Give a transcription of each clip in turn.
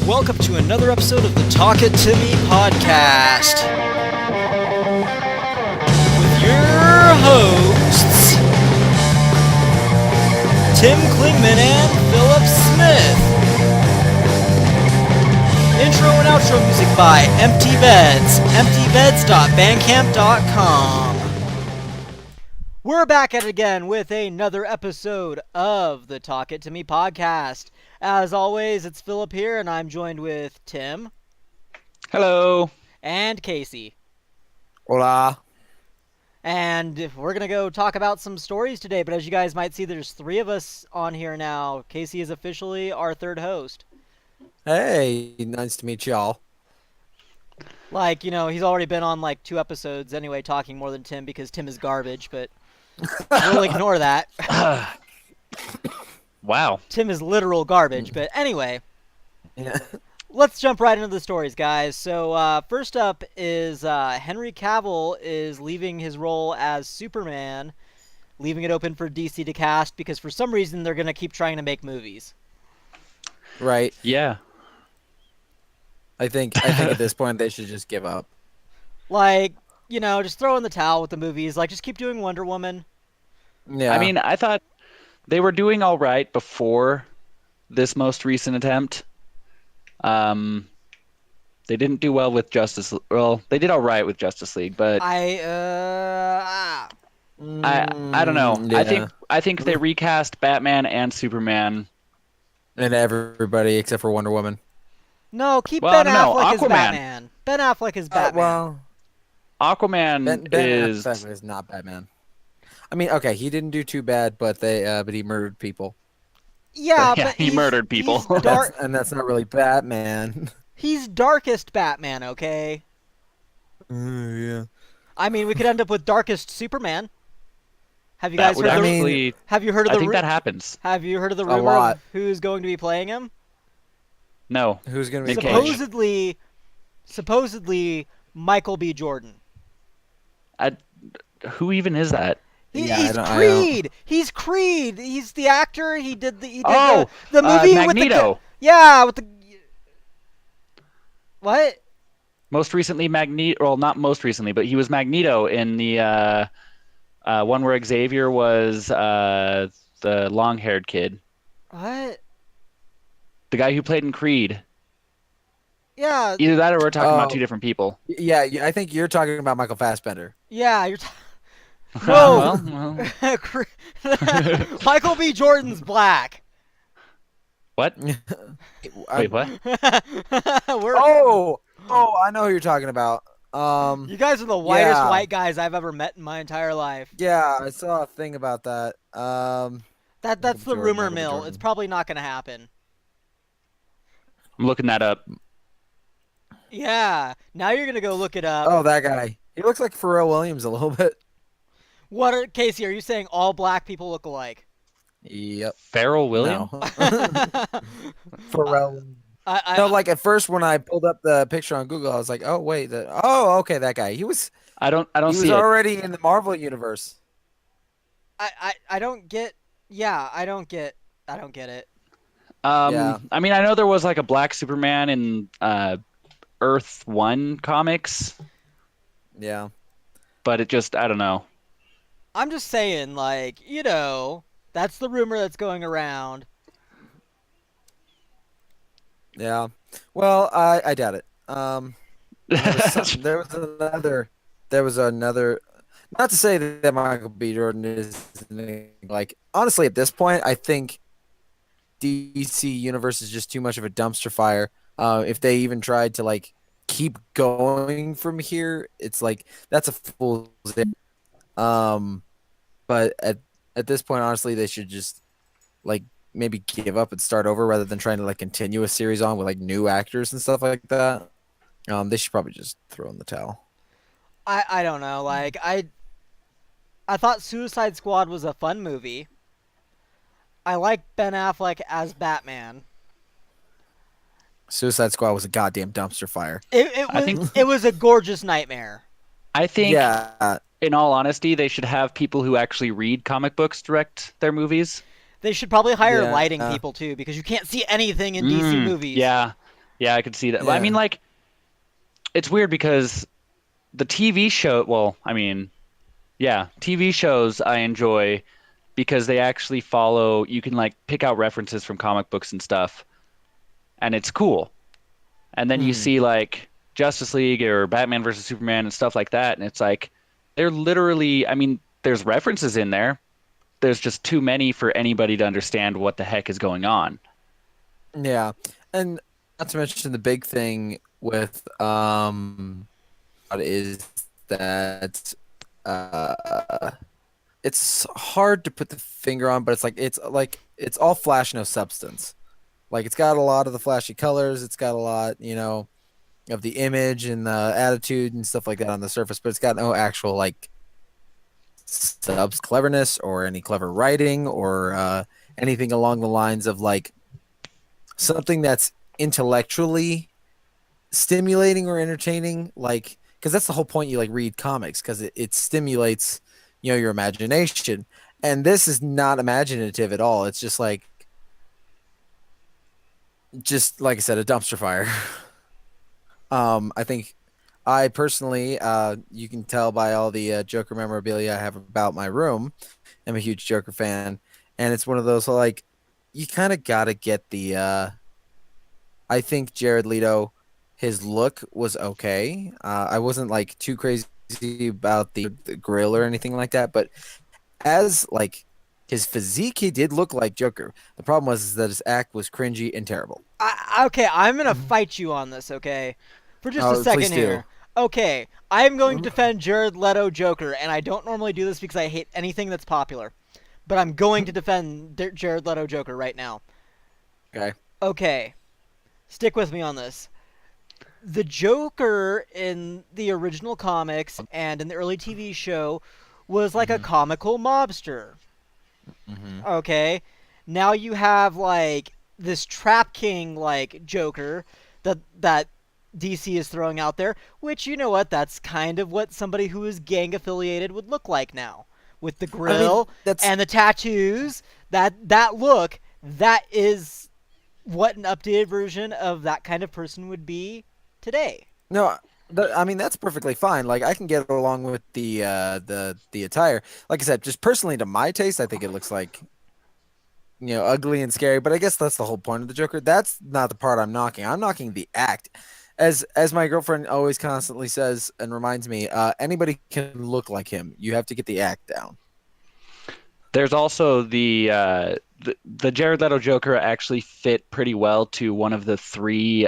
Welcome to another episode of the Talk It To Me podcast with your hosts, Tim Klingman and Phillip Smith. Intro and outro music by Empty Beds, emptybeds.bandcamp.com. We're back at it again with another episode of the Talk It To Me podcast. As always, it's Phillip here, and I'm joined with Tim. Hello. And Casey. Hola. And we're going to go talk about some stories today, but as you guys might see, there's three of us on here now. Casey is officially our third host. Hey, nice to meet y'all. Like, you know, he's already been on like 2 episodes anyway, talking more than Tim because Tim is garbage, but we'll ignore that. Wow. Tim is literal garbage, but anyway. Yeah. Let's jump right into the stories, guys. So first up is Henry Cavill is leaving his role as Superman, leaving it open for DC to cast because for some reason they're going to keep trying to make movies. Right. Yeah. I think at this point they should just give up. Like, you know, just throw in the towel with the movies. Like, just keep doing Wonder Woman. Yeah. I mean, I thought they were doing all right before this most recent attempt. They didn't do well with Justice. Well, they did all right with Justice League, but I don't know. Yeah. I think if they recast Batman and Superman. And everybody except for Wonder Woman. No, keep Well, Ben no, Affleck as Aquaman. Batman. Ben Affleck is Batman. Well, Aquaman Ben is. Affleck is not Batman. I mean, okay, he didn't do too bad, but he murdered people. Yeah, Yeah, but he murdered people. He's, That's not really Batman. he's darkest Batman, okay? Yeah. I mean, we could end up with darkest Superman. Have you guys That would heard actually. Have you heard of I the think that happens. Have you heard of the A rumor lot. of who's going to be playing him? No. Who's gonna be Nick Cage. Supposedly Michael B. Jordan. Who even is that? Yeah, He's I Creed. He's Creed. He's the actor. He did the Oh, the movie Magneto. with the what? Most recently, Magneto. Well, not most recently, but he was Magneto in the one where Xavier was the long-haired kid, What? the guy who played in Creed. Yeah. Either that, or we're talking about Oh. two different people. Yeah, I think you're talking about Michael Fassbender. Yeah, you're Whoa. Well. Michael B. Jordan's black. What? Wait, what? Oh, I know who you're talking about. You guys are the whitest yeah. white guys I've ever met in my entire life. Yeah, I saw a thing about that. That's the Jordan, rumor Michael mill. Jordan. It's probably not going to happen. I'm looking that up. Yeah. Now you're going to go look it up. Oh, that guy. He looks like Pharrell Williams a little bit. Casey, are you saying all black people look alike? Yep. Pharrell Williams? No. Pharrell. I No, like at first when I pulled up the picture on Google, I was like, oh wait, okay, that guy. He was I don't he see was it. already in the Marvel universe. I don't get. Yeah, I don't get it. Yeah. I mean, I know there was like a black Superman in Earth 1 comics, Yeah. but it just, I don't know. I'm just saying, like, you know, that's the rumor that's going around. Yeah. Well, I doubt it. There was another. Not to say that Michael B. Jordan is like honestly at this point, I think DC Universe is just too much of a dumpster fire. If they even tried to like keep going from here, it's like that's a fool's errand. But at this point, honestly, they should just like maybe give up and start over rather than trying to like continue a series on with like new actors and stuff like that. They should probably just throw in the towel. I don't know. Like, I thought Suicide Squad was a fun movie. I like Ben Affleck as Batman. Suicide Squad was a goddamn dumpster fire. It was a gorgeous nightmare. I think, Yeah. in all honesty, they should have people who actually read comic books direct their movies. They should probably hire Yeah. lighting people too, because you can't see anything in DC movies. Yeah, Yeah, I could see that. I Yeah. mean, like, it's weird because the TV show, well, I mean, yeah, TV shows I enjoy because they actually follow, you can like pick out references from comic books and stuff, and it's cool. And then you Hmm. see like Justice League or Batman versus Superman and stuff like that, and it's like they're literally, I mean, there's references in there. There's just too many for anybody to understand what the heck is going on. Yeah. And not to mention the big thing with is that uh it's hard to put the finger on, but it's like it's all flash, no substance. Like it's got a lot of the flashy colors, it's got a lot, of the image and the attitude and stuff like that on the surface, but it's got no actual like subs cleverness or any clever writing or anything along the lines of like something that's intellectually stimulating or entertaining, like because that's the whole point you like read comics because it stimulates your imagination, and this is not imaginative at all. It's just like I said, a dumpster fire. I think I personally, you can tell by all the Joker memorabilia I have about my room, I'm a huge Joker fan, and it's one of those like you kind of gotta get the I think Jared Leto, his look was okay. I wasn't like too crazy about the grill or anything like that, but as like his physique, he did look like Joker. The problem was is that his act was cringy and terrible. Okay, I'm gonna fight you on this, okay? For just a Oh, please second do. here. Okay, I'm going to defend Jared Leto Joker, and I don't normally do this because I hate anything that's popular. But I'm going to defend Jared Leto Joker right now. Okay. Okay, stick with me on this. The Joker in the original comics and in the early TV show was like a Hmm. comical mobster. Hmm. Okay, now you have like this Trap King like Joker that DC is throwing out there, which you know what, that's kind of what somebody who is gang affiliated would look like now, with the I mean, grill that's and the tattoos. That look, that is what an updated version of that kind of person would be today. no. I mean, that's perfectly fine. Like, I can get along with the attire. Like I said, just personally to my taste, I think it looks like ugly and scary. But I guess that's the whole point of the Joker. That's not the part I'm knocking. I'm knocking the act. As my girlfriend always constantly says and reminds me, anybody can look like him. You have to get the act down. There's also the Jared Leto Joker actually fit pretty well to one of the three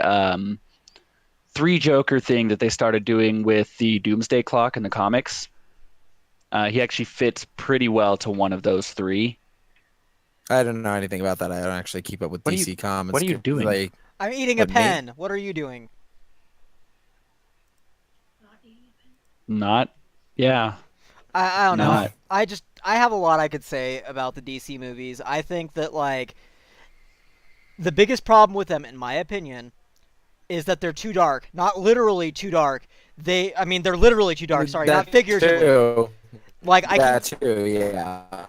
Joker thing that they started doing with the Doomsday Clock in the comics. He actually fits pretty well to one of those three. I don't know anything about that. I don't actually keep up with What are you DC what comics are you 'cause doing? they I'm eating a what me? pen. What are you doing? Not yeah, I don't know. No. not. I have a lot I could say about the DC movies. I think that like the biggest problem with them, in my opinion, is that they're too dark. Not literally too dark. I mean, they're literally too dark. Sorry, not That figuratively. too. Like I can, That too. Yeah.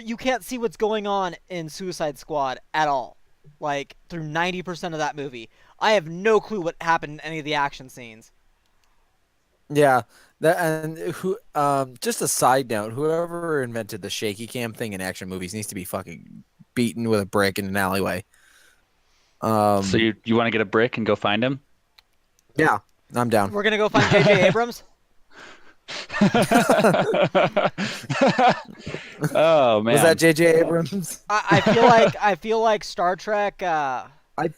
you can't see what's going on in Suicide Squad at all. Like through 90% of that movie, I have no clue what happened in any of the action scenes. Yeah. That and who just a side note, whoever invented the shaky cam thing in action movies needs to be fucking beaten with a brick in an alleyway. So Um you want to get a brick and go find him? yeah, I'm down. We're gonna go find J.J. Abrams. Oh Was that man. JJ Abrams? I feel like Star Trek. I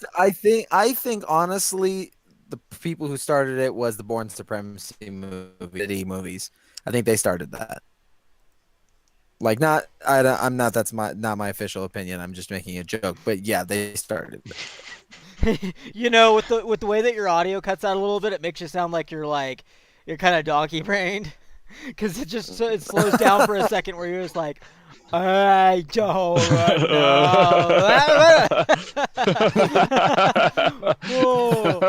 think honestly the people who started it was the Born Supremacy movies. I think they started that. Like not I'm not that's not my official opinion. I'm just making a joke. But yeah, they started You know, with the way that your audio cuts out a little bit, it makes you sound like you're kind of donkey brained, because it slows down for a second where you're just like, I don't know. Oh,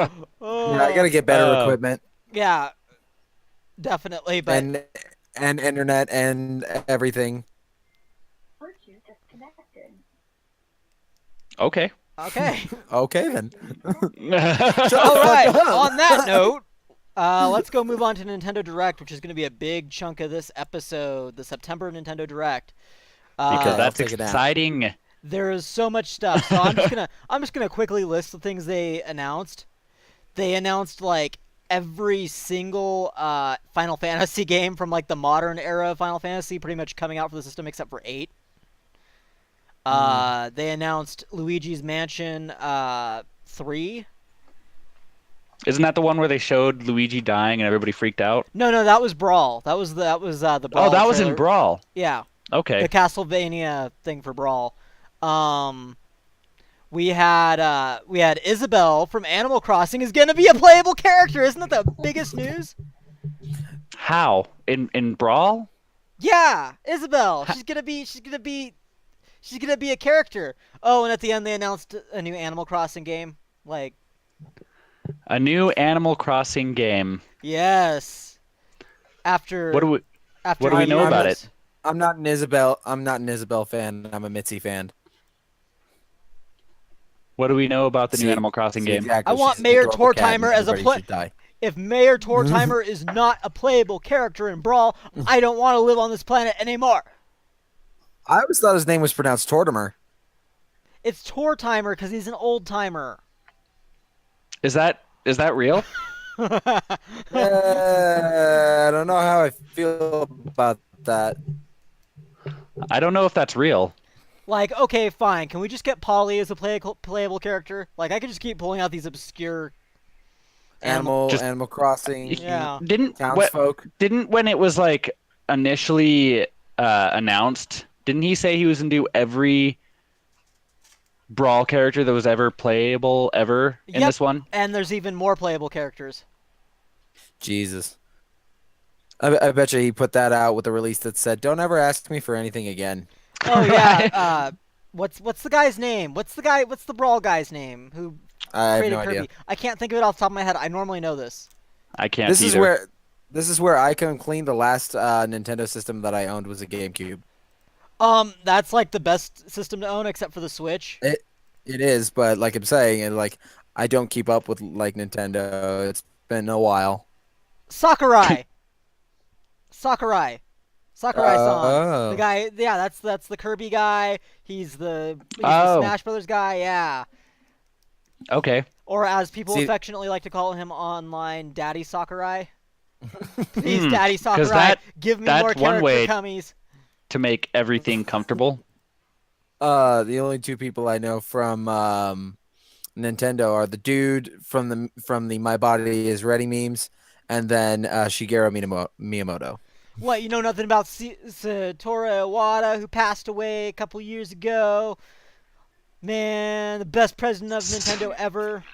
Yeah, I gotta oh. get better equipment Yeah, definitely. But and internet and everything. Okay. Okay. Okay then. All Shut the right. fuck up. On that note, let's go move on to Nintendo Direct, which is going to be a big chunk of this episode, the September Nintendo Direct. Because Okay, I'll that's take it down. exciting. There is so much stuff. So I'm just gonna quickly list the things they announced. They announced like every single Final Fantasy game from like the modern era of Final Fantasy, pretty much coming out for the system except for 8. They announced Luigi's Mansion 3. Isn't that the one where they showed Luigi dying and everybody freaked out? No, that was Brawl. That was the Brawl. Oh, that was in trailer. Brawl. Yeah, Okay. the Castlevania thing for Brawl. We had Isabelle from Animal Crossing is gonna be a playable character. Isn't that the biggest news? How? In Brawl? Yeah, Isabelle. She's gonna be a character. Oh, and at the end they announced a new Animal Crossing game. Like, A new Animal Crossing game. yes. After What do we know years- about it? I'm not an Isabelle fan. I'm a Mitzi fan. What do we know about the new See- Animal Crossing see, game? exactly. I want She's an Mayor adorable cat and Tortimer as a everybody should die. If Mayor Tortimer is not a playable character in Brawl, I don't want to live on this planet anymore. I always thought his name was pronounced Tortimer. It's Tortimer because he's an old timer. Is that real? I don't know how I feel about that. I don't know if that's real. Like, okay, fine. Can we just get Polly as a playable character? Like, I could just keep pulling out these obscure Animal Just- Crossing. Yeah. Didn't Townsfolk. when it was like initially announced, didn't he say he was gonna do every Brawl character that was ever playable ever in Yep. this one? And there's even more playable characters. Jesus. I bet you he put that out with a release that said, "Don't ever ask me for anything again." Oh yeah. What's the guy's name? What's the Brawl guy's name? Who I have created no Kirby? idea. I can't think of it off the top of my head. I normally know this. I can't This either. is where I come clean. The last Nintendo system that I owned was a GameCube. That's like the best system to own except for the Switch. It is, but like I'm saying, and like I don't keep up with like Nintendo. It's been a while. Sakurai. Sakurai-san. Oh. The guy, yeah, that's the Kirby guy. He's the Oh. Smash Brothers guy, yeah. Okay. Or as people See- affectionately like to call him online, Daddy Sakurai. Please, Daddy Sakurai, that- give me that's more one character way- cummies. To make everything comfortable. The only two people I know from Nintendo are the dude from the My Body Is Ready memes, and then Shigeru Miyamoto. What, you know nothing about Satoru Iwata, who passed away a couple years ago? Man, the best president of Nintendo ever.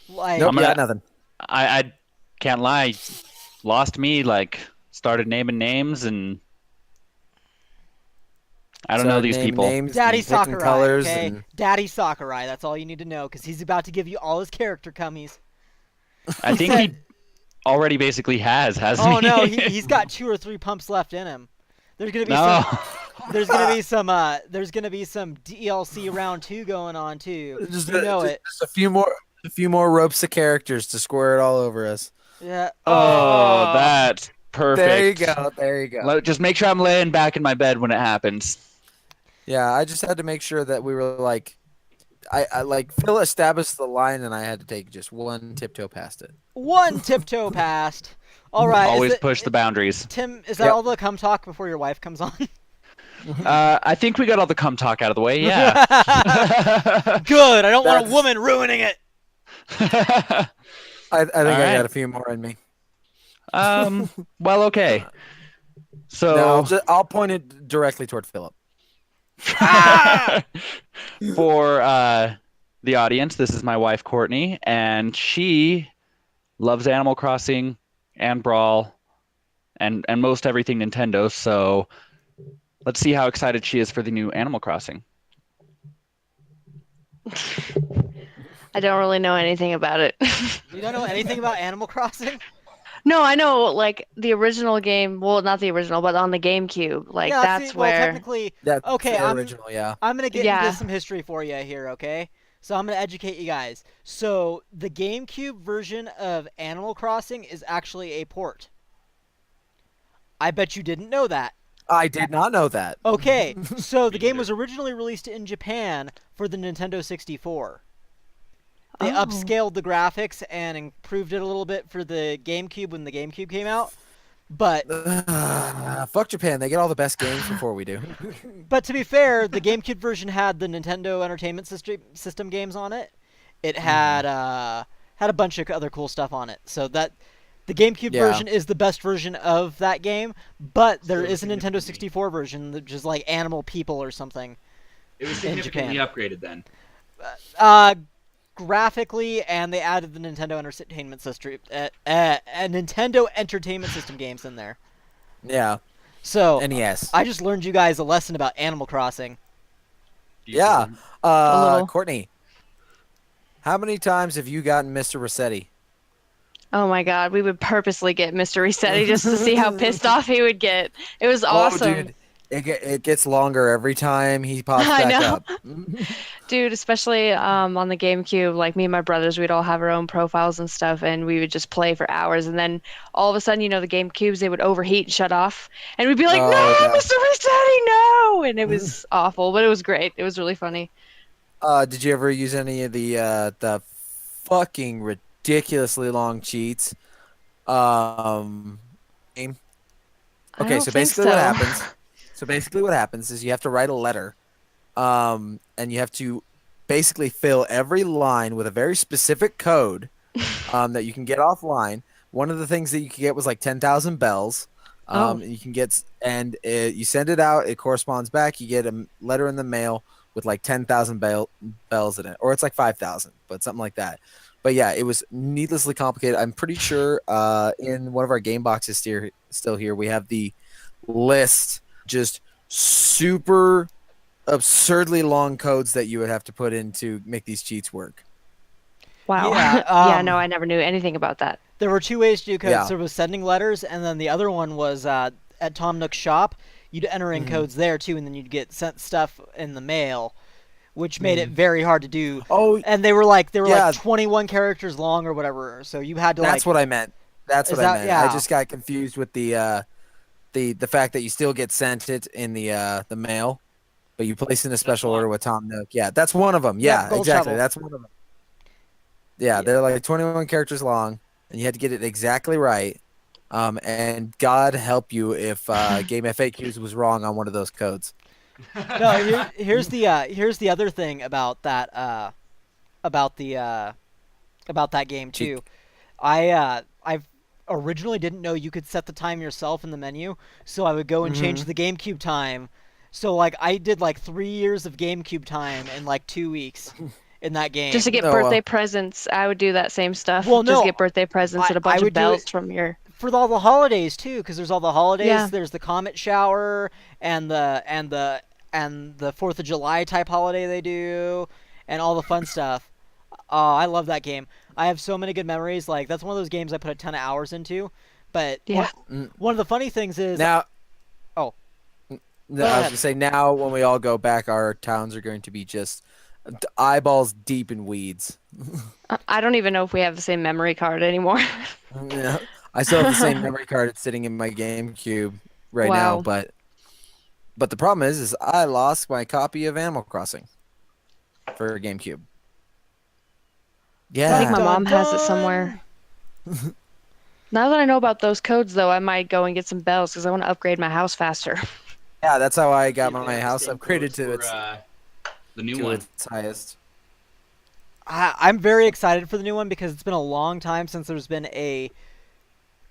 Like, Nope, I'm gonna- got nothing. I can't lie. Lost me, like, started naming names, and I don't know So these name people. Names Daddy and picking Sakurai, colors okay? and Daddy Sakurai, that's all you need to know, because he's about to give you all his character cummies. I think he already basically hasn't Oh he? no, he's got 2 or 3 pumps left in him. There's gonna be No. there's gonna be some DLC round 2 going on too. just, You know it. just a few more ropes of characters to square it all over us. Yeah. Oh, that's perfect. There you go. There you go. Just make sure I'm laying back in my bed when it happens. Yeah, I just had to make sure that we were like, I like Phil established the line, and I had to take just one tiptoe past it. One tiptoe past. All right. Always push the boundaries. Tim, is that Yep. all the cum talk before your wife comes on? I think we got all the cum talk out of the way. Yeah. Good. I don't want a That's- woman ruining it. I think I right. got a few more in me. Well, okay. So No, I'll point it directly toward Philip. for the audience, this is my wife Courtney, and she loves Animal Crossing and Brawl and most everything Nintendo. So let's see how excited she is for the new Animal Crossing. I don't really know anything about it. You don't know anything about Animal Crossing? No, I know, like the original game. Well, not the original, but on the GameCube. Like Yeah, that's well, where. technically, That's okay, the original, yeah. I'm gonna get into Yeah. some history for you here, okay? So I'm gonna educate you guys. So the GameCube version of Animal Crossing is actually a port. I bet you didn't know that. I did not know that. Okay, so the Me game neither. was originally released in Japan for the Nintendo 64. They Oh. upscaled the graphics and improved it a little bit for the GameCube when the GameCube came out. But Fuck Japan. They get all the best games before we do. But to be fair, the GameCube version had the Nintendo Entertainment System games on it. It had a bunch of other cool stuff on it. So that the GameCube Yeah. version is the best version of that game, but there So is a Nintendo significantly- 64 version that just like Animal People or something. It was in significantly upgraded then. Graphically, and they added the Nintendo Entertainment System, games in there. Yeah. So NES. I just learned you guys a lesson about Animal Crossing. Yeah. A little. Courtney, how many times have you gotten Mr. Rossetti? Oh my God, we would purposely get Mr. Resetti just to see how pissed off he would get. It was awesome. Oh, dude. It gets longer every time he pops I back know. up. Dude, especially on the GameCube, like me and my brothers, we'd all have our own profiles and stuff, and we would just play for hours. And then all of a sudden, the GameCubes, they would overheat and shut off. And we'd be like, Oh, no, yeah. Mr. Resetti, no! And it was awful, but it was great. It was really funny. Did you ever use any of the fucking ridiculously long cheats? Game? I Okay, don't so think basically what so. happens? So basically what happens is you have to write a letter, and you have to basically fill every line with a very specific code, that you can get offline. One of the things that you could get was like 10,000 bells. Oh. You can get, and you send it out. It corresponds back. You get a letter in the mail with like 10,000 bells in it, or it's like 5,000, but something like that. But yeah, it was needlessly complicated. I'm pretty sure in one of our game boxes still here, we have the list, just super absurdly long codes that you would have to put in to make these cheats work. Wow. Yeah, Yeah, no, I never knew anything about that. There were two ways to do codes. Yeah. There was sending letters, and then the other one was at Tom Nook's shop. You'd enter in codes there too, and then you'd get sent stuff in the mail, which made it very hard to do. Oh, And they were like Yeah. 21 characters long or whatever. So you had to that's what I meant. That's Is what I that- meant. yeah. I just got confused with the fact that you still get sent it in the mail, but you place in a special order with Tom Nook. Yeah, that's one of them. Yeah, Gold exactly. Shovel. That's one of them. Yeah, they're like 21 characters long, and you had to get it exactly right. And God help you if Game FAQs was wrong on one of those codes. No, here's the other thing about that about that game too. I originally didn't know you could set the time yourself in the menu, so I would go and change the GameCube time. So like I did like 3 years of GameCube time in like 2 weeks in that game. Just to get No, birthday presents, I would do that same stuff. Well, no, Just get birthday presents and a I bunch would of do bells it- from your. for all the holidays too, because there's all the holidays. Yeah. There's the comet shower and the 4th of July type holiday they do, and all the fun stuff. Oh, I love that game. I have so many good memories. Like that's one of those games I put a ton of hours into. But Yeah. one of the funny things is Now, Oh. no, I was ahead. gonna say now when we all go back, our towns are going to be just eyeballs deep in weeds. I don't even know if we have the same memory card anymore. Yeah, I still have the same memory card sitting in my GameCube right now, Wow. but the problem is I lost my copy of Animal Crossing for GameCube. I think my Yeah, mom has it somewhere. Now that I know about those codes, though, I might go and get some bells because I want to upgrade my house faster. yeah, that's how I got Yeah, my the house same upgraded codes to for, its the new one. highest. I'm very excited for the new one because it's been a long time since there's been a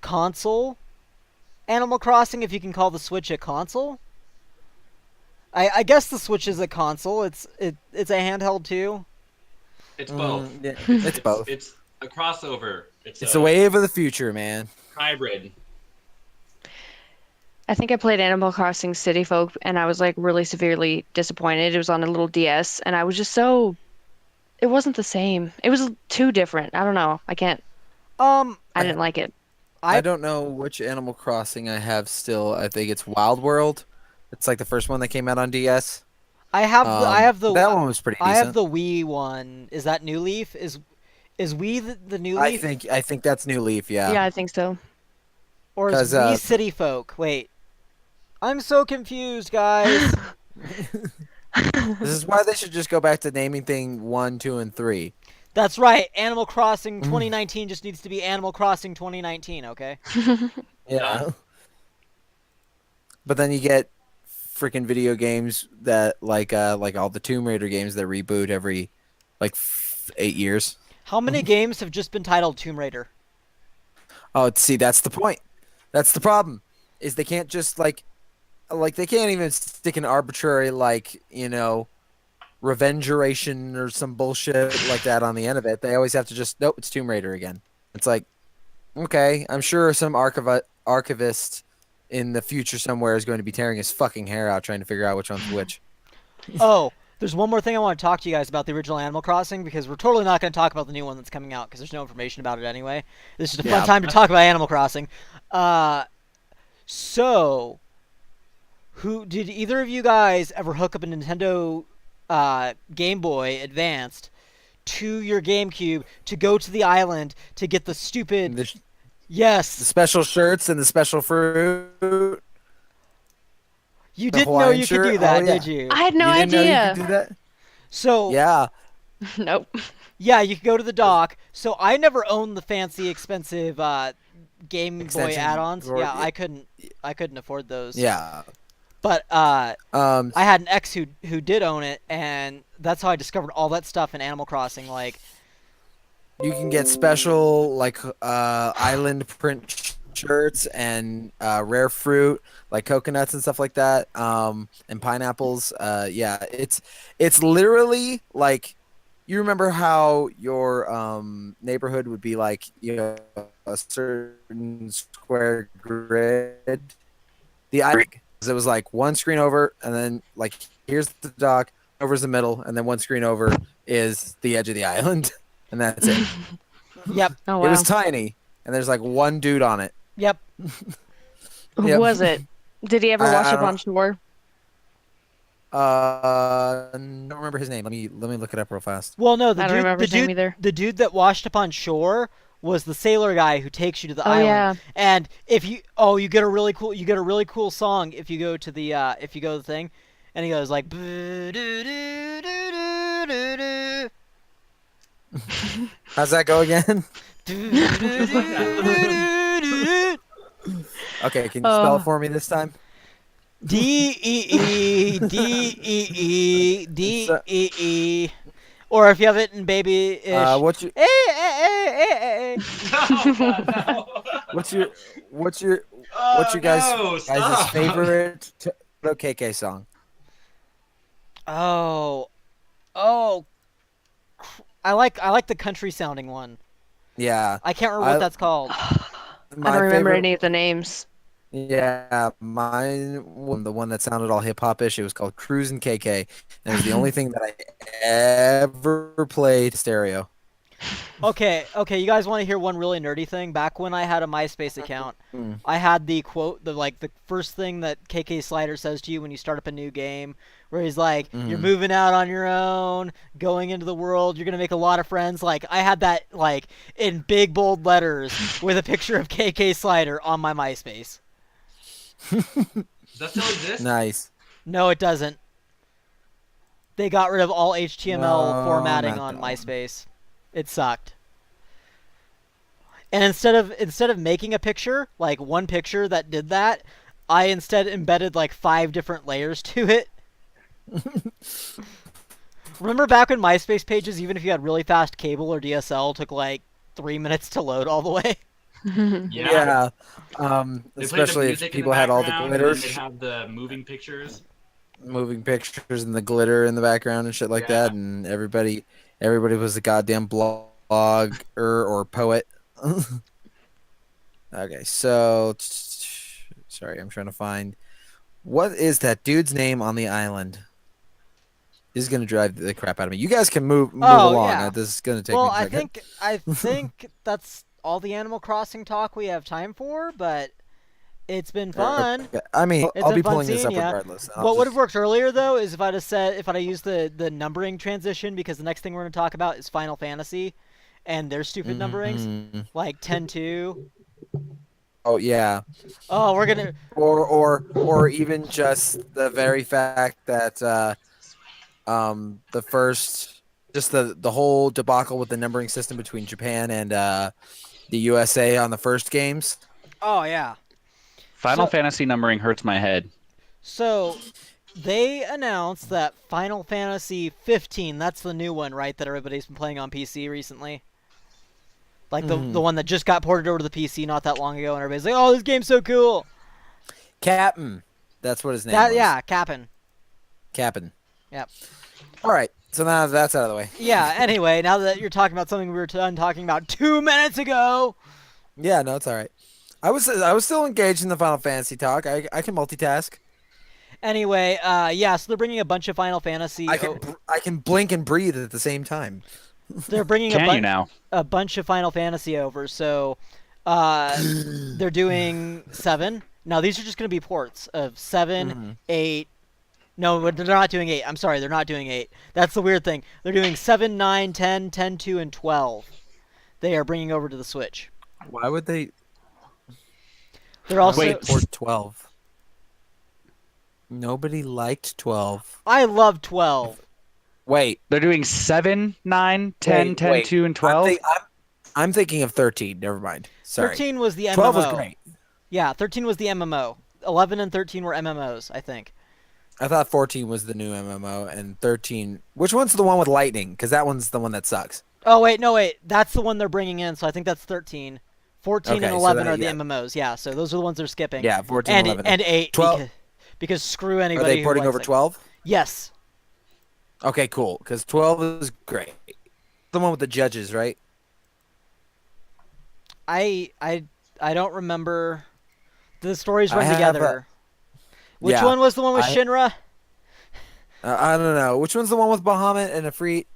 console Animal Crossing, if you can call the Switch a console. I guess the Switch is a console. It's a handheld too. It's both. Yeah, it's both. It's a crossover. It's It's a wave of the future, man. hybrid. I think I played Animal Crossing City Folk, and I was like really severely disappointed. It was on a little DS, and I was just so. It wasn't the same. It was too different. I don't know. I can't. Um, I didn't like it. I don't know which Animal Crossing I have still. I think it's Wild World. It's like the first one that came out on DS. I have That one was pretty I have decent. the Wii one. Is that New Leaf? Is Wii the New I Leaf? think that's New Leaf, yeah. Yeah, I think so. Or is 'Cause, Wii City Folk? Wait. I'm so confused, guys. This is why they should just go back to naming thing 1, 2, and 3. That's right. Animal Crossing 2019 just needs to be Animal Crossing 2019, okay? Yeah. But then you get freaking video games that like all the Tomb Raider games that reboot every 8 years. How many games have just been titled Tomb Raider? Oh, see, that's the point. That's the problem. Is they can't just like they can't even stick an arbitrary Revengeration or some bullshit like that on the end of it. They always have to just nope, it's Tomb Raider again. It's like, okay, I'm sure some archivist in the future somewhere is going to be tearing his fucking hair out trying to figure out which one's which. Oh, there's one more thing I want to talk to you guys about the original Animal Crossing, because we're totally not going to talk about the new one that's coming out because there's no information about it anyway. This is a fun time to talk about Animal Crossing. So, who did either of you guys ever hook up a Nintendo Game Boy Advanced to your GameCube to go to the island to get the stupid The yes special shirts and the special fruit. you the didn't know Hawaiian you could shirt? do that, Oh, yeah. did you? I had no You didn't know you idea. could do that? So Yeah. Nope. yeah, you could go to the dock. So I never owned the fancy expensive Game Boy Extension add-ons. or- Yeah, I couldn't afford those. Yeah. But I Um had an ex who did own it, and that's how I discovered all that stuff in Animal Crossing. Like, you can get special island print shirts and rare fruit like coconuts and stuff like that, and pineapples. Yeah, it's literally like, you remember how your neighborhood would be like, a certain square grid. The island, it was like one screen over, and then like here's the dock, over's the middle, and then one screen over is the edge of the island, and that's it. yep, Oh, wow. It was tiny, and there's like one dude on it. yep. Who Yep. was it? Did he ever I wash up don't- on shore? Don't remember his name. Let me look it up real fast. Well, no, I don't remember his name either. the dude that washed up on shore was the sailor guy who takes you to the Oh, island. yeah. And if you you get a really cool song if you go to the thing, and he goes like. "Boo-doo-doo-doo-doo-doo-doo." How's that go again? Okay, can you spell it for me this time? D-E-E-D-E-E-D-E-E. Or if you have it in baby-ish. What's your guys' stop. favorite KK song? Oh, I like the country sounding one. Yeah, I can't remember what that's called. I don't remember any of the names. Yeah, the one that sounded all hip hop ish. It was called Cruisin' KK, and it was the only thing that I ever played stereo. Okay, you guys want to hear one really nerdy thing? Back when I had a MySpace account, Mm. I had the quote, the first thing that KK Slider says to you when you start up a new game, where he's like, "You're moving out on your own, going into the world, you're gonna make a lot of friends." Like, I had that like in big bold letters with a picture of KK Slider on my MySpace. Does that still exist? Nice. No, it doesn't. They got rid of all HTML No, formatting not on that one. MySpace. It sucked. And instead of making a picture, like one picture that did that, I instead embedded like 5 different layers to it. Remember back when MySpace pages, even if you had really fast cable or DSL, took like 3 minutes to load all the way? Yeah. They played the Especially if music in people had all the background, and then glitters, They'd have the moving pictures. moving pictures, and the glitter in the background and shit like that, and everybody was a goddamn blogger or poet. Okay, so sorry, I'm trying to find what is that dude's name on the island. This is gonna drive the crap out of me. You guys can move Oh, along. yeah. This is gonna take Well, me a second. I think that's all the Animal Crossing talk we have time for, but it's been fun. Okay. I mean, It's I'll been be fun pulling this seeing up ya. regardless. What would have worked earlier though is if I'd have said if I'd have used the numbering transition, because the next thing we're going to talk about is Final Fantasy and their stupid numberings, Mhm. like 10-2. Oh yeah. Oh, we're gonna. Or even just the very fact that the first just the whole debacle with the numbering system between Japan and the USA on the first games. Oh yeah. Final So- Fantasy numbering hurts my head. So they announced that Final Fantasy 15, that's the new one, right? That everybody's been playing on PC recently. Like the one that just got ported over to the PC not that long ago, and everybody's like, "Oh, this game's so cool." Captain. That's what his name was. Yeah, Cap'n. Captain. Yep. All right. So now that's out of the way. Yeah. Anyway, now that you're talking about something we were done talking about 2 minutes ago. Yeah, no, it's all right. I was still engaged in the Final Fantasy talk. I can multitask. Anyway, yeah. So they're bringing a bunch of Final Fantasy. I can blink and breathe at the same time. They're bringing Can you now? a bunch of Final Fantasy over. So they're doing 7. Now these are just going to be ports of 7, 8. No, they're not doing 8. I'm sorry, they're not doing 8. That's the weird thing. They're doing 7, 9, 10, 10-2, and 12. They are bringing over to the Switch. Why would they They're also. Wait. port 12? Nobody liked 12. I love 12. Wait. They're doing 7, 9, 10, Wait, 10, wait. 2, and 12. I'm thinking of 13. Never mind. Sorry. 13 was the MMO. 12 was great. Yeah, 13 was the MMO. 11 and 13 were MMOs, I think. I thought 14 was the new MMO and 13. Which one's the one with lightning? Because that one's the one that sucks. Oh, wait, no, wait. That's the one they're bringing in, so I think that's 13. 14 Okay, and so 11 that- are the yeah. MMOs, yeah, so those are the ones they're skipping. Yeah, 14, and 11. and 8, 12 because screw Are anybody they who porting likes over it. 12? Yes. Okay, cool. Because 12 is great. The one with the judges, right? I don't remember. The stories I run have, together. Which yeah, one was the one with I- Shinra? I don't know. Which one's the one with Bahamut and Ifrit?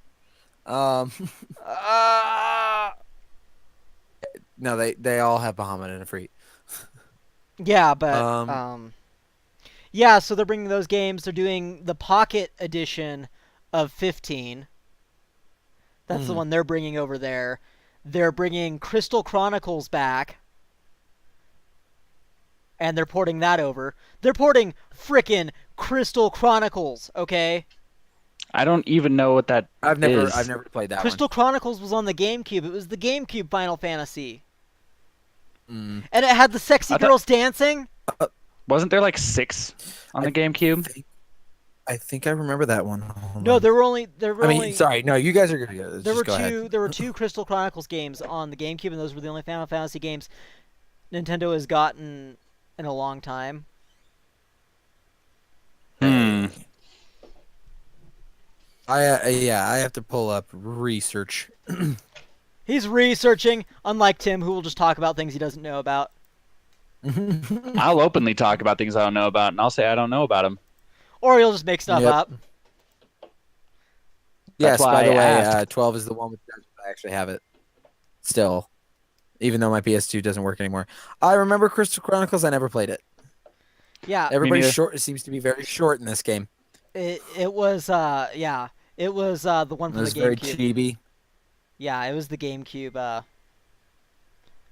No, they all have Bahamut and Ifrit. Yeah, but yeah. So they're bringing those games. They're doing the Pocket Edition of 15. That's the one they're bringing over there. They're bringing Crystal Chronicles back, and they're porting that over. They're porting frickin' Crystal Chronicles. Okay. I don't even know what that I've is. never played that Crystal Chronicles was on the GameCube. It was the GameCube Final Fantasy. one. And it had the sexy I thought- girls dancing. Wasn't there like 6 on the GameCube? I think I remember that one. Hold No, on. there were only sorry. No, you guys are good. there were Just go ahead. two there were two Crystal Chronicles games on the GameCube, and those were the only Final Fantasy games Nintendo has gotten in a long time. I have to pull up research. He's researching, unlike Tim, who will just talk about things he doesn't know about. I'll openly talk about things I don't know about, and I'll say I don't know about them. Or he'll just make stuff Yep. up. Yes, why by the I way, asked. 12 is the one with judges. I actually have it still, even though my PS2 doesn't work anymore. I remember Crystal Chronicles. I never played it. Yeah, Everybody's neither. short. It seems to be very short in this game. it was it was the one It from the was very GameCube. chibi. Yeah, it was the GameCube.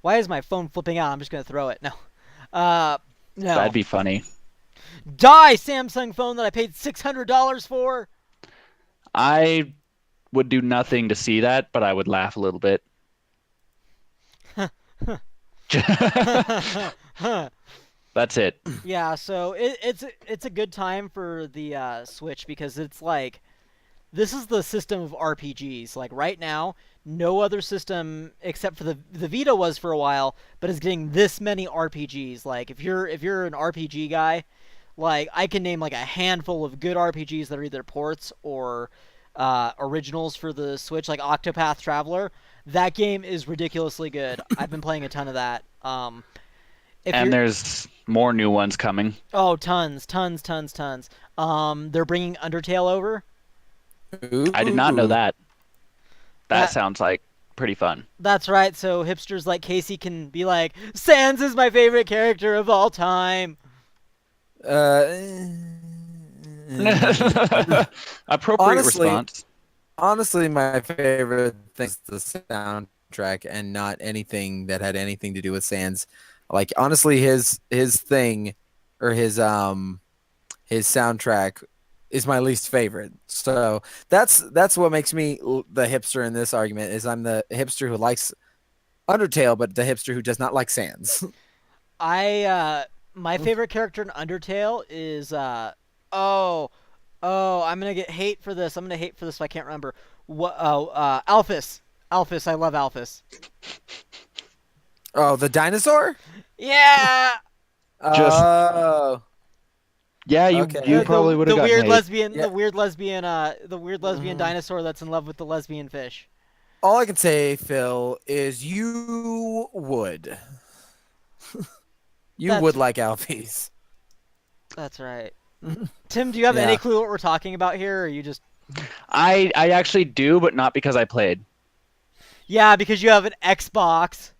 Why is my phone flipping out? I'm just gonna throw it. No. No. That'd be funny. Die, Samsung phone that I paid $600 for. I would do nothing to see that, but I would laugh a little bit. That's it. Yeah, so it's a good time for the Switch because it's like this is the system of RPGs. Like right now, no other system except for the Vita was for a while, but is getting this many RPGs. Like if you're an RPG guy, like I can name like a handful of good RPGs that are either ports or originals for the Switch, like Octopath Traveler. That game is ridiculously good. I've been playing a ton of that. And there's more new ones coming. Oh, tons. They're bringing Undertale over. I did not know that. That That- sounds like pretty fun. That's right. So hipsters like Casey can be like, Sans is my favorite character of all time. Appropriate Honestly, response. honestly, my favorite thing is the soundtrack and not anything that had anything to do with Sans. Like honestly, his thing or his soundtrack is my least favorite. So that's what makes me the hipster in this argument. Is I'm the hipster who likes Undertale, but the hipster who does not like Sans. My favorite character in Undertale is I'm gonna get hate for this. I'm gonna hate for this if I can't remember. What? Alphys. Alphys. I love Alphys. Oh, the dinosaur? Yeah. Just- Oh, Yeah, you Okay. you probably would have the gotten weird hate. lesbian, Yeah. the weird lesbian, the weird lesbian Mhm. dinosaur that's in love with the lesbian fish. all I can say, Phil, is you would. You That's- would like Alphys. That's right. Tim, do you have any Yeah. clue what we're talking about here, or are you just? I actually do, but not because I played. Yeah, because you have an Xbox.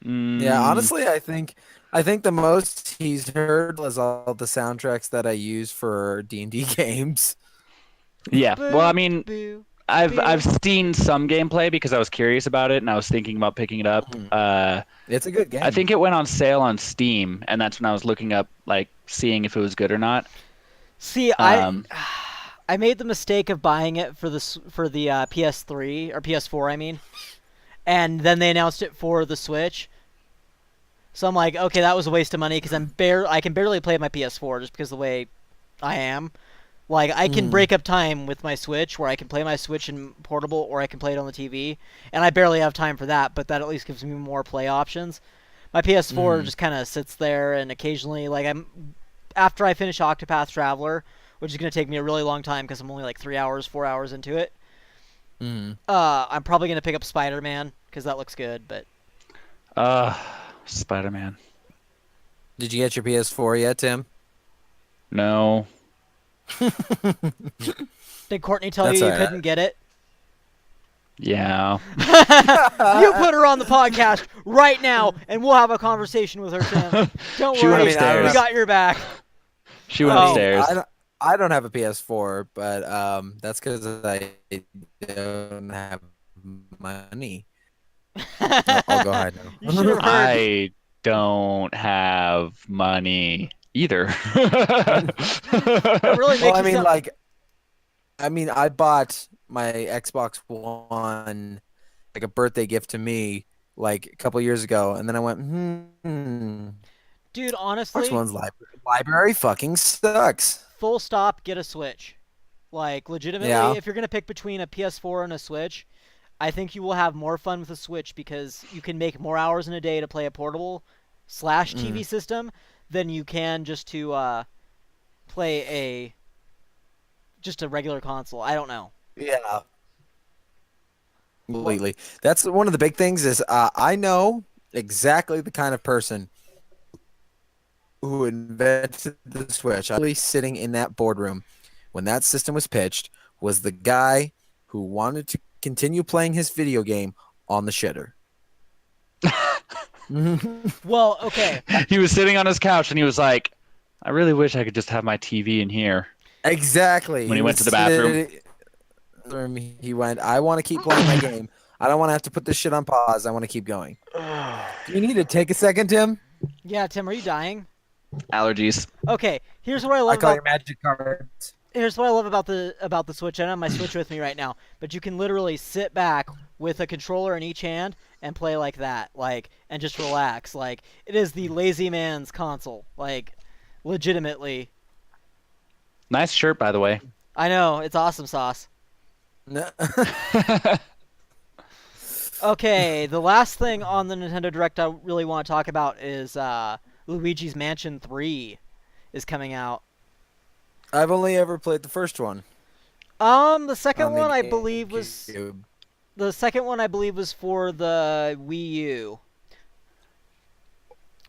Yeah, honestly, I think the most he's heard was all the soundtracks that I use for D&D games. Yeah. Well, I mean, Boo. I've seen some gameplay because I was curious about it and I was thinking about picking it up. It's a good game. I think it went on sale on Steam, and that's when I was looking up, like, seeing if it was good or not. See, Um, I made the mistake of buying it for the PS3 or PS4, I mean, and then they announced it for the Switch. So I'm like, okay, that was a waste of money because I can barely play my PS4 just because of the way I am. Like I can break up time with my Switch where I can play my Switch in portable or I can play it on the TV, and I barely have time for that. But that at least gives me more play options. My PS4 just kind of sits there, and occasionally, like after I finish Octopath Traveler, which is going to take me a really long time because I'm only like 3 hours, 4 hours into it. I'm probably going to pick up Spider-Man because that looks good. But Spider-Man. Did you get your PS4 yet, Tim? No. did Courtney tell That's you you alright. couldn't get it? Yeah. You put her on the podcast right now, and we'll have a conversation with her, Tim. Don't She went worry, upstairs. we got your back. She went Oh. upstairs. I don't have a PS4, but that's because I don't have money. I'll go hide now. You should have heard. I don't have money either. It really makes Well, I you mean, sound- I bought my Xbox One like a birthday gift to me like a couple years ago, and then I went, Dude, Xbox honestly, One's library fucking sucks. full stop, get a Switch. Like, legitimately, Yeah. if you're going to pick between a PS4 and a Switch, I think you will have more fun with a Switch because you can make more hours in a day to play a portable / TV system than you can just to play just a regular console. I don't know. Yeah. Completely. That's one of the big things is I know exactly the kind of person who invented the Switch. Actually sitting in that boardroom when that system was pitched was the guy who wanted to continue playing his video game on the shitter. Well, okay. He was sitting on his couch and he was like, I really wish I could just have my TV in here. Exactly. When he went to the bathroom? He went, I want to keep playing my game. I don't want to have to put this shit on pause. I want to keep going. Do you need to take a second, Tim? Yeah, Tim, are you dying? Allergies. Okay, here's what I I love call about your magic cards. here's what I love about the Switch. I don't have my Switch with me right now, but you can literally sit back with a controller in each hand and play like that, and just relax. Like it is the lazy man's console. Like legitimately. Nice shirt, by the way. I know, it's awesome sauce. No. Okay, the last thing on the Nintendo Direct I really want to talk about is Luigi's Mansion 3 is coming out. I've only ever played the first one. The second on the one I believe was GameCube. the second one I believe was for the Wii U.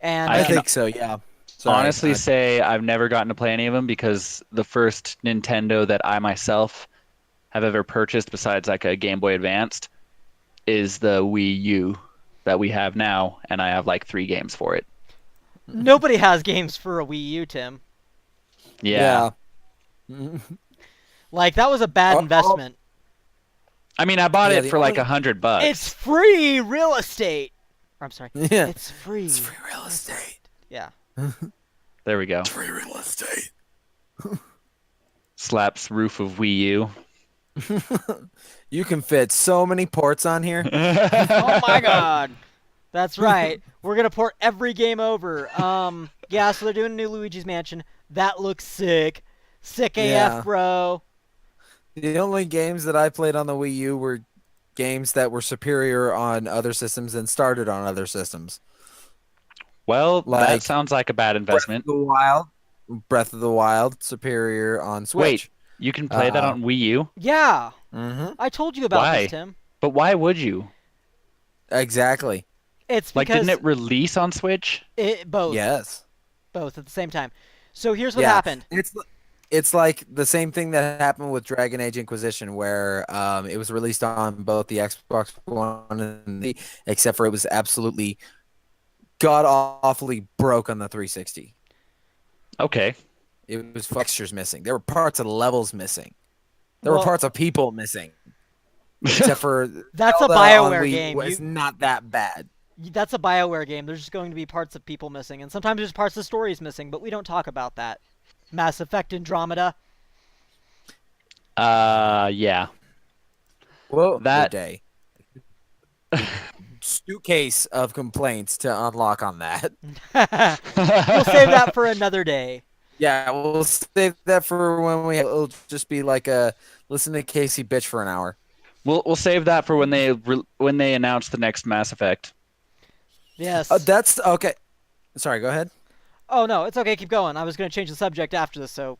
And I I can think so, yeah. Sorry, Honestly say I've never gotten to play any of them because the first Nintendo that I myself have ever purchased besides like a Game Boy Advanced is the Wii U that we have now, and I have like 3 games for it. Nobody has games for a Wii U, Tim. Yeah. Like, that was a bad Oh, investment. I mean, I bought Yeah, it the for like only- $100. It's free real estate. I'm sorry. Yeah. It's free. It's free real estate. Yeah. There we go. Free real estate. Slaps roof of Wii U. You can fit so many ports on here. Oh my god. That's right. We're gonna port every game over. Yeah, so they're doing a new Luigi's Mansion. That looks sick. Sick AF, Yeah. bro. The only games that I played on the Wii U were games that were superior on other systems and started on other systems. Well, that Like- sounds like a bad investment. Breath of the Wild, superior on Switch. Wait, you can play that on Wii U? Yeah. Mm-hmm. I told you about Why? this, Tim. But why would you? Exactly. It's Like, because didn't it release on Switch? both Yes. at the same time. So here's what Yeah. happened. It's like the same thing that happened with Dragon Age Inquisition, where it was released on both the Xbox One and the, except for it was absolutely god awfully broke on the 360. Okay. It was textures missing. There were parts of levels missing. There were Well- parts of people missing. Except for That's a Zelda on BioWare Wii game. was not that bad. That's a BioWare game. There's just going to be parts of people missing, and sometimes there's parts of stories missing, but we don't talk about that. Mass Effect Andromeda. Yeah. Well, That- day. Suitcase of complaints to unlock on that. We'll save that for another day. Yeah, we'll save that for when it'll just be like a listen to Casey bitch for an hour. We'll save that for when they announce the next Mass Effect. Yes. That's okay. Sorry, go ahead. Oh no, it's okay. Keep going. I was going to change the subject after this, so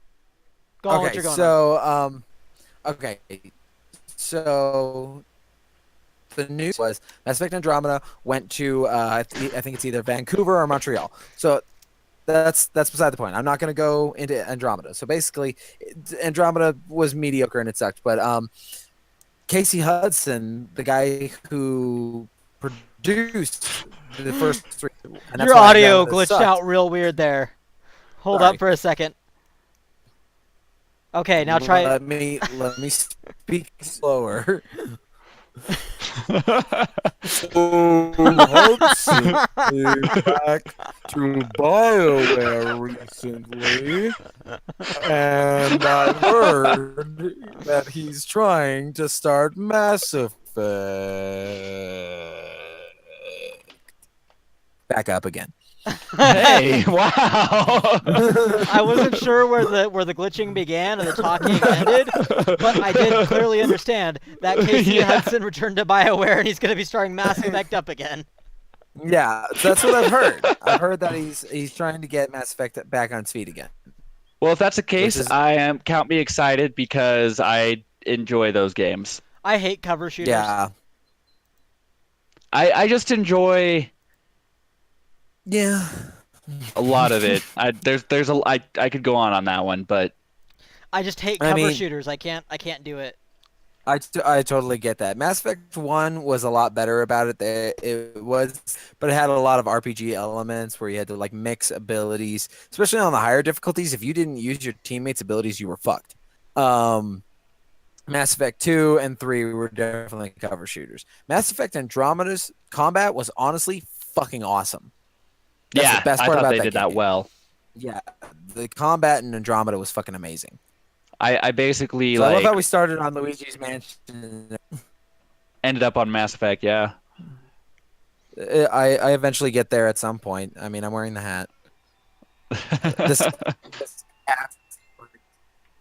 go on what Okay, you're going on. so okay, so the news was Mass Effect Andromeda went to I think it's either Vancouver or Montreal. So that's beside the point. I'm not going to go into Andromeda. So basically, Andromeda was mediocre and it sucked. But Casey Hudson, the guy who produced the first 3, and that's Your why audio Andromeda glitched sucked. out real weird there. Hold Sorry. up for a second. Okay, now try. Let me speak slower. So Hudson came back to BioWare recently, and I heard that he's trying to start Mass Effect. Back up again. Hey, wow. I wasn't sure where the glitching began and the talking ended, but I did clearly understand that Casey Yeah. Hudson returned to BioWare and he's going to be starring Mass Effect up again. Yeah, that's what I've heard. I've heard that he's trying to get Mass Effect back on its feet again. Well, if that's the case, is- count me excited because I enjoy those games. I hate cover shooters. Yeah. I just enjoy Yeah. a lot of it. I could go on that one, but I just hate I cover mean- shooters. I can't do it. I totally get that. Mass Effect 1 was a lot better about it. But it had a lot of RPG elements where you had to like mix abilities, especially on the higher difficulties. If you didn't use your teammates' abilities, you were fucked. Mass Effect 2 and 3 were definitely cover shooters. Mass Effect Andromeda's combat was honestly fucking awesome. That's yeah, the best I part thought about they that did that game. well. Yeah, the combat in Andromeda was fucking amazing. I basically So I love like how we started on Luigi's Mansion. ended up on Mass Effect. Yeah. I eventually get there at some point. I mean, I'm wearing the hat. This hat's like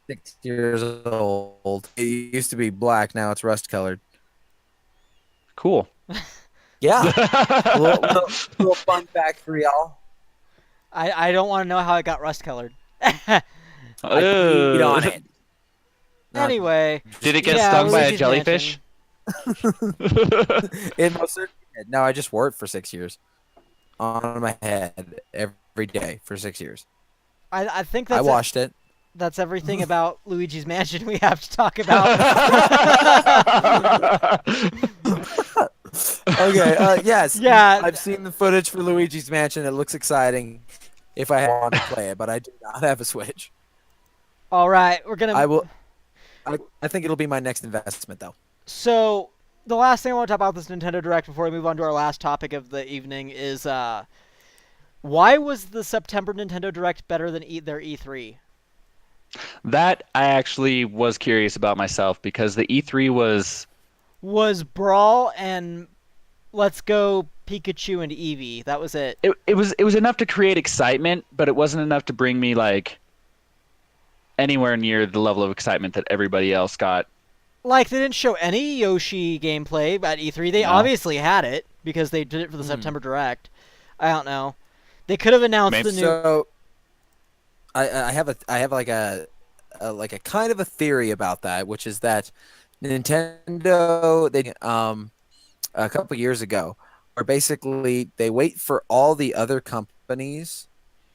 6 years old. It used to be black. Now it's rust colored. Cool. Yeah. a little fun fact for y'all. I don't want to know how it got rust colored. I peed on it. Not- Anyway, Did it get yeah, stung by a Luigi's jellyfish? Mansion. It most certainly did. No, I just wore it for 6 years. On my head every day for 6 years. I think I that's washed it. that's everything about Luigi's Mansion we have to talk about. Okay. Yes. Yeah. I've seen the footage for Luigi's Mansion. It looks exciting. If I want to play it, but I do not have a Switch. All right, we're gonna. I will. I think it'll be my next investment, though. So the last thing I want to talk about this Nintendo Direct before we move on to our last topic of the evening is why was the September Nintendo Direct better than their E3? That I actually was curious about myself because the E3 Was Brawl and Let's Go Pikachu and Eevee. That was it. it was enough to create excitement, but it wasn't enough to bring me like anywhere near the level of excitement that everybody else got. Like, they didn't show any Yoshi gameplay at E3. They No. obviously had it because they did it for the September Direct. I don't know. They could have announced Maybe the new. So, I have like a kind of a theory about that, which is that Nintendo they a couple years ago, where basically they wait for all the other companies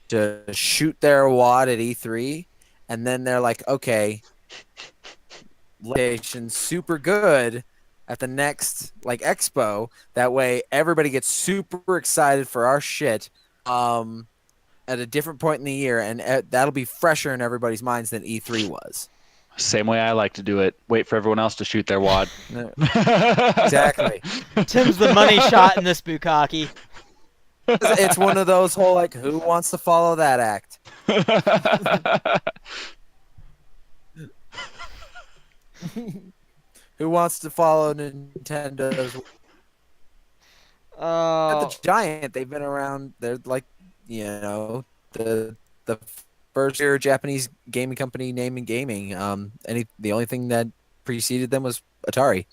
to shoot their wad at E3, and then they're like, okay, PlayStation super good at the next like expo. That way, everybody gets super excited for our shit. At a different point in the year, and that'll be fresher in everybody's minds than E3 was. Same way I like to do it. Wait for everyone else to shoot their wad. Exactly. Tim's the money shot in this bukkake. It's one of those whole like, who wants to follow that act? Who wants to follow Nintendo's? The Giant, they've been around. They're like, the first year Japanese gaming company name in gaming. The only thing that preceded them was Atari.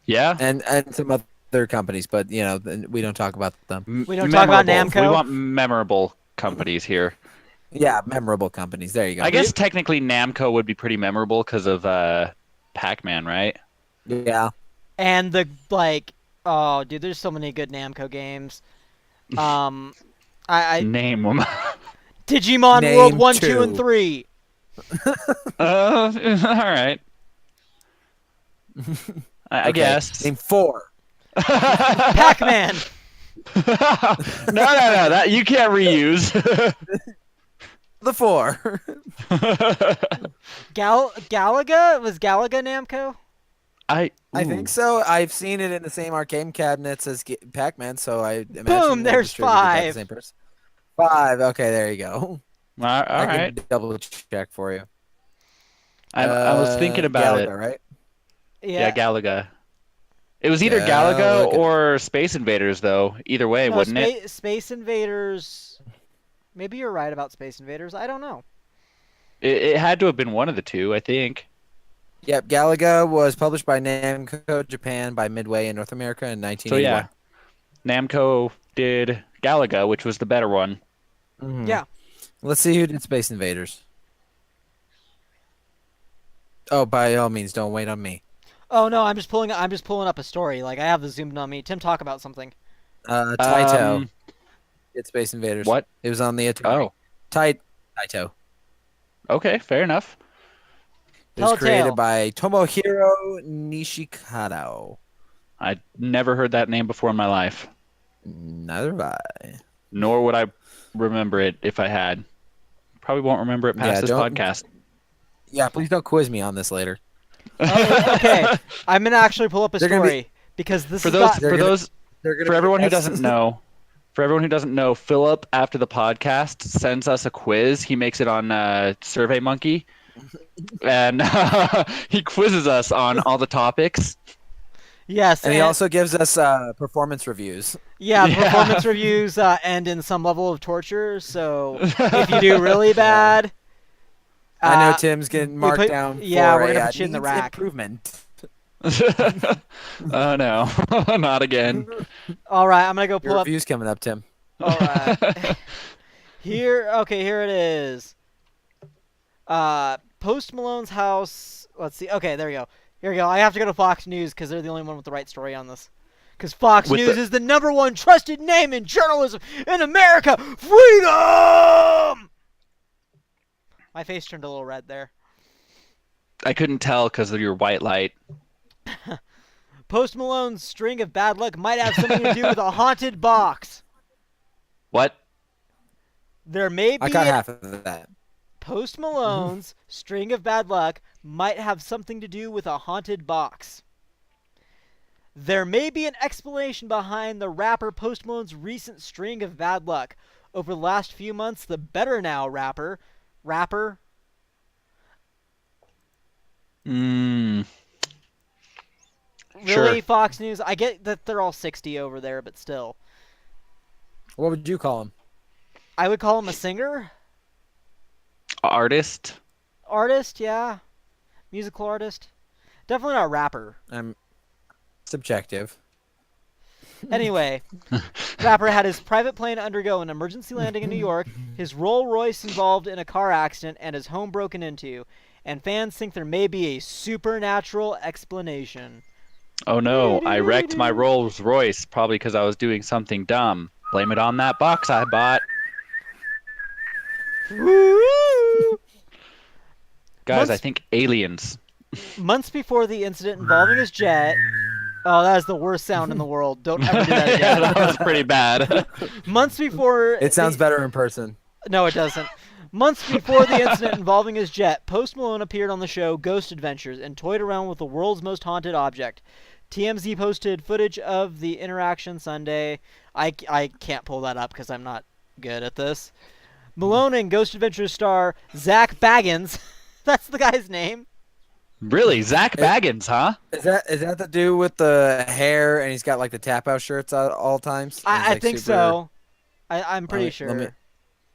Yeah. And some other companies, but we don't talk about them. We don't talk about Memorable. Namco? We want memorable companies here. Yeah, memorable companies. There you go. I guess technically Namco would be pretty memorable because of Pac-Man, right? Yeah. And oh, dude, there's so many good Namco games. I Name them. Digimon Name World 1, 2, 2. and 3. All right. I Okay, guess. Name 4. Pac-Man. No. That you can't reuse. The 4. Galaga? Was Galaga Namco? I think so. I've seen it in the same arcade cabinets as Pac-Man, so I imagine Boom, they're there's distributed by the 5. same person. 5. Okay, there you go. All I right. can double check for you. I was thinking about Galaga, it. right? Yeah, Galaga. It was either Galaga Galaga. or Space Invaders, though. Either way, No, wouldn't it? Space Invaders. Maybe you're right about Space Invaders. I don't know. It had to have been one of the two, I think. Yep, Galaga was published by Namco Japan by Midway in North America in So 1981. yeah, Namco did Galaga, which was the better one. Mhm. Yeah. Let's see who did Space Invaders. Oh, by all means, don't wait on me. Oh no, I'm just pulling up a story. Like, I have the zoomed on me. Tim, talk about something. Taito did Space Invaders. What? It was on the Atari. Oh, Taito. okay, fair enough. It was Telltale. created by Tomohiro Nishikado. I never heard that name before in my life, Neither have I. nor would I remember it if I had. Probably won't remember it past Yeah, this don't- podcast. Yeah, please don't quiz me on this later. Okay, I'm gonna actually pull up a They're gonna be- story because this For is those, not. They're for gonna- those, They're gonna for be everyone who tests. doesn't know, Phillip after the podcast sends us a quiz. He makes it on SurveyMonkey, and he quizzes us on all the topics. Yes, And he also gives us performance reviews. yeah, Yeah. performance reviews end in some level of torture. So if you do really bad, I know uh, Tim's getting we marked put- down yeah, for we're gonna a, put you in the needs rack. improvement. Oh no, not again. All right, I'm gonna go Your pull up. review's coming up, Tim. All right, here it is. Post Malone's house. Let's see. Okay, there we go. Here we go. I have to go to Fox News because they're the only one with the right story on this. Because Fox With News the- is the #1 trusted name in journalism in America. Freedom! My face turned a little red there. I couldn't tell because of your white light. Post Malone's string of bad luck might have something to do with a haunted box. What? There may I be caught half of that. Post Malone's string of bad luck might have something to do with a haunted box. There may be an explanation behind the rapper Post Malone's recent string of bad luck. Over the last few months, the Better Now rapper, Mm, really, Sure. Fox News? I get that they're all 60 over there, but still. What would you call him? I would call him a singer? Artist? Artist, yeah. Musical artist. Definitely not a rapper. I'm subjective. Anyway, rapper had his private plane undergo an emergency landing in New York, his Rolls Royce involved in a car accident, and his home broken into. And fans think there may be a supernatural explanation. Oh no, I wrecked my Rolls Royce probably because I was doing something dumb. Blame it on that box I bought. Woo! Guys, I Months- think aliens. Months before the incident involving his jet. Oh, that is the worst sound in the world. Don't ever do that Yeah, again. that was pretty bad. Months before. It sounds the- better in person. No, it doesn't. Months before the incident involving his jet, Post Malone appeared on the show Ghost Adventures and toyed around with the world's most haunted object. TMZ posted footage of the interaction Sunday. I can't pull that up because I'm not good at this. Malone and Ghost Adventures star Zach Baggins, that's the guy's name. Really? Zach Baggins, huh? Is that the dude with the hair and he's got like the tap out shirts at all times? And he's, I like, think super- so. I'm pretty Let sure. me-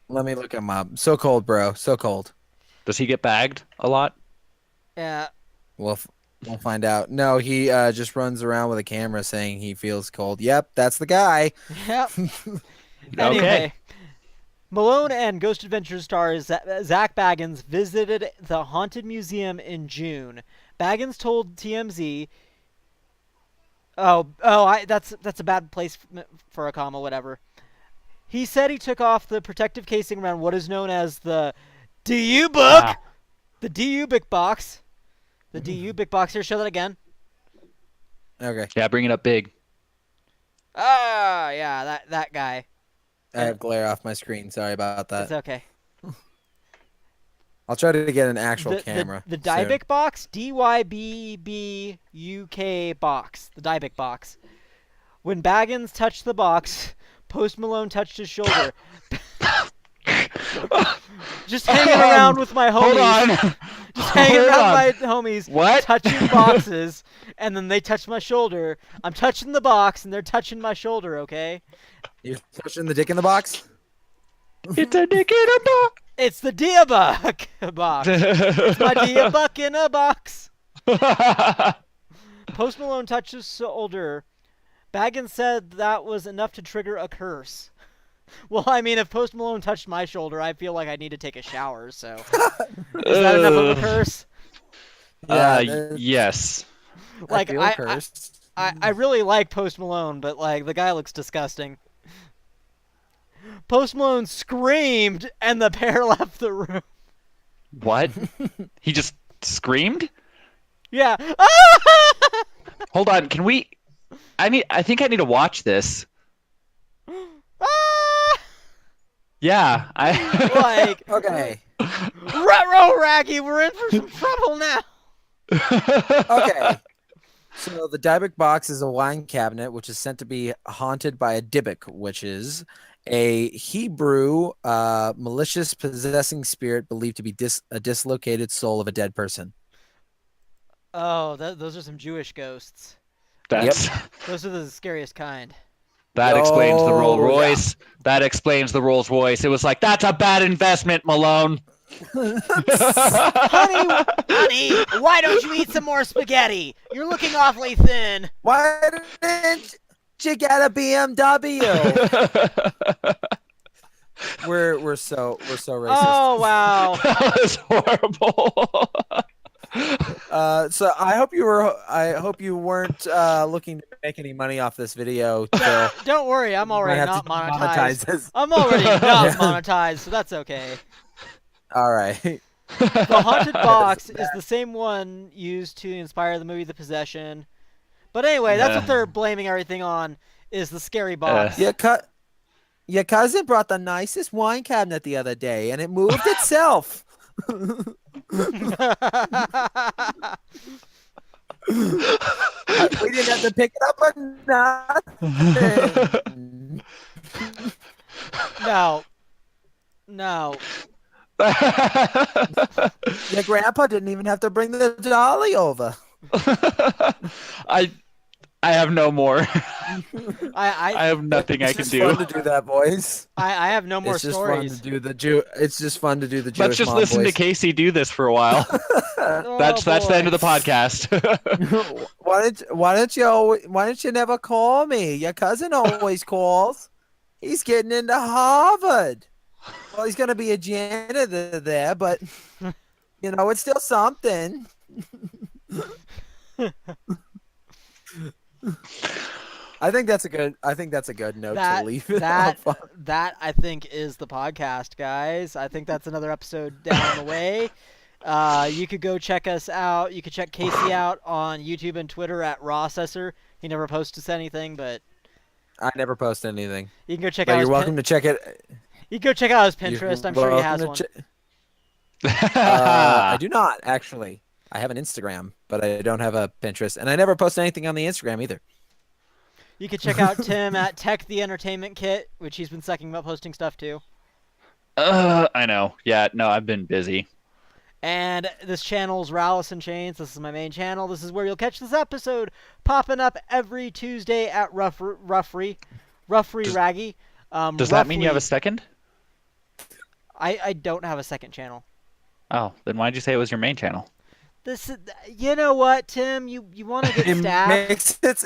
Let me look him up. So cold, bro. So cold. Does he get bagged a lot? Yeah. We'll find out. No, he just runs around with a camera saying he feels cold. Yep, that's the guy. Yep. Anyway, Okay. Malone and Ghost Adventures star Zach Baggins visited the Haunted Museum in June. Baggins told TMZ, that's a bad place for a comma, whatever. He said he took off the protective casing around what is known as the DU book. Ah. The DU big box. The DU big box. Here, show that again. Okay, Yeah, bring it up big. Ah, yeah, that guy. I have glare off my screen. Sorry about It's that. okay. I'll try to get an actual the, camera. The soon. Dybbuk box, DYBBUK box, the Dybbuk box. When Baggins touched the box, Post Malone touched his shoulder. Just hanging around with my Hold homies. on. Just hanging Hold around on. my homies. What? Touching boxes, and then they touch my shoulder. I'm touching the box, and they're touching my shoulder. Okay. You're touching the dick in the box? It's a dick in a box. It's the Dybbuk box. It's my Dybbuk in a box. Post Malone touched his shoulder. Baggins said that was enough to trigger a curse. Well, I mean, if Post Malone touched my shoulder, I feel like I need to take a shower, so. Is that enough of a curse? Yes. Like, feel I cursed. I really like Post Malone, but, like, the guy looks disgusting. Post Malone screamed, and the pair left the room. What? He just screamed? Yeah. Hold on, can we? I think I need to watch this. Yeah, Like, Okay. ruh-roh, Raggy, we're in for some trouble now. Okay. So the Dybbuk box is a wine cabinet which is said to be haunted by a Dybbuk, which is a Hebrew malicious possessing spirit believed to be a dislocated soul of a dead person. Oh, those are some Jewish ghosts. That's Those are the scariest kind. that explains the Rolls Oh, yeah. Royce. That explains the Rolls Royce. It was like, that's a bad investment, Malone. Honey, why don't you eat some more spaghetti? You're looking awfully thin. Why didn't you get a BMW? we're so racist. Oh wow. That was horrible. So I hope you weren't looking to make any money off this video. So Don't worry, I'm already might have not to monetized. this. I'm already not monetized, so that's okay. All right. The haunted box is the same one used to inspire the movie The Possession. But anyway, that's what Nah. they're blaming everything on is the scary box. Your cousin brought the nicest wine cabinet the other day, and it moved itself. We didn't have to pick it up or nothing. No. Your grandpa didn't even have to bring the dolly over. I have no more. I I have nothing I can It's do. just fun to do that, boys. I have no more It's just stories. fun to do the It's just fun to do the Jewish Let's just mom listen to voice. Casey do this for a while. Oh, That's the boy. end of the podcast. Why don't you never call me? Your cousin always calls. He's getting into Harvard. Well, he's gonna be a janitor there, but it's still something. I think that's a good note to leave it off on. That I think is the podcast, guys. I think that's another episode down the way. You could go check us out. You could check Casey out on YouTube and Twitter at Rawcessor. He never posts anything, but I never post anything. you can go check But out. you're welcome to check it. You can go check out his You're Pinterest. I'm sure he has welcome one. to I do not actually. I have an Instagram, but I don't have a Pinterest, and I never post anything on the Instagram either. You can check out Tim at Tech the Entertainment Kit, which he's been sucking about posting stuff too. I know. Yeah, no, I've been busy. And this channel's ralasinchains. This is my main channel. This is where you'll catch this episode popping up every Tuesday at Ruffree Raggy. Does that mean you have a second? I don't have a second channel. Oh, then why'd you say it was your main channel? This is, you know what, Tim? You want to get It stabbed? makes it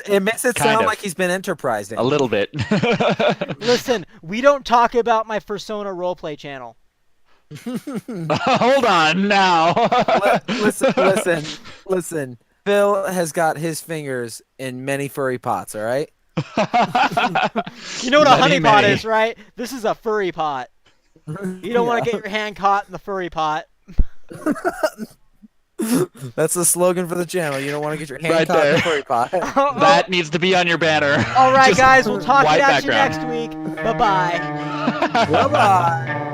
Kind sound of. like he's been enterprising. A little bit. Listen, we don't talk about my Persona roleplay channel. Hold on now. Listen. Phil has got his fingers in many furry pots. All right. You know what a Many, honey pot many. is, right? This is a furry pot. You don't want to get your hand caught in the furry pot. That's the slogan for the channel. You don't want to get your hand Right caught in there. a furry pot. That needs to be on your banner. All right, Just guys, we'll talk white at you background. next week. Bye-bye. Bye bye.